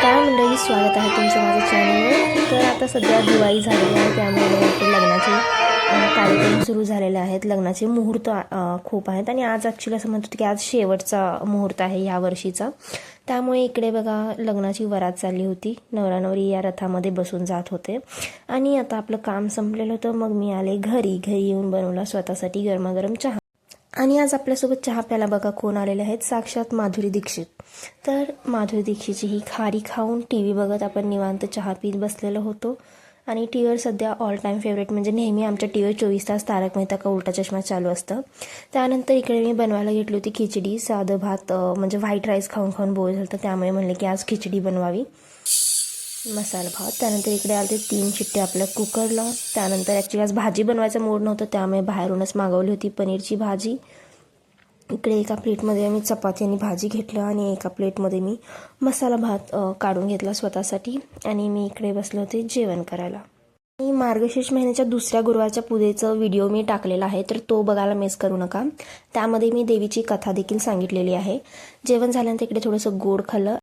नमस्कार मंडळी, स्वागत आहे तुमचं माझ्या चॅनलवर। तर आता सध्या दिवाळी झालेली आहे, त्यामुळे लग्नाचे कार्यक्रम सुरू झालेले आहेत। लग्नाचे मुहूर्त खूप आहेत आणि आज ॲक्च्युली असं म्हणतो की आज शेवटचा मुहूर्त आहे या वर्षीचा। त्यामुळे इकडे बघा लग्नाची वरात चालली होती, नवरा नवरी या रथामध्ये बसून जात होते आणि आता आपलं काम संपलेलं होतं। मग मी आले घरी येऊन बनवला स्वतःसाठी गरमागरम चहा। आणि आज आपल्यासोबत चहा प्यायला बघा कोण आलेले आहेत, साक्षात माधुरी दीक्षित। तर माधुरी दीक्षितची ही खारी खाऊन टी व्ही बघत आपण निवांत चहा पीत बसलेलो होतो। आणि टी व्हीवर सध्या ऑल टाईम फेवरेट म्हणजे नेहमी आमच्या टी व्हीवर 24 तास तारक मेहता का उलटा चष्मा चालू असतं। त्यानंतर इकडे मी बनवायला घेतली होती खिचडी, साधं भात म्हणजे व्हाईट राईस खाऊन खाऊन बोर झालं होतं, त्यामुळे म्हणले की आज खिचडी बनवावी, मसाला भात। त्यानंतर इकडे आले 3 शिट्टे आपल्या कुकरला। त्यानंतर ॲक्च्युली आज भाजी बनवायचं मूड नव्हतं, त्यामुळे बाहेरूनच मागवली होती पनीरची भाजी। इकडे एका प्लेटमध्ये मी चपाती आणि भाजी घेतलं आणि एका प्लेटमध्ये मी मसाला भात काढून घेतला स्वतःसाठी आणि मी इकडे बसले होते जेवण करायला। आणि मार्गशीर्ष महिन्याच्या दुसऱ्या गुरुवारच्या पूजेचं व्हिडिओ मी टाकलेला आहे, तर तो बघायला मिस करू नका। त्यामध्ये मी देवीची कथा देखील सांगितलेली आहे। जेवण झाल्यानंतर इकडे थोडंसं गोड खाल्लं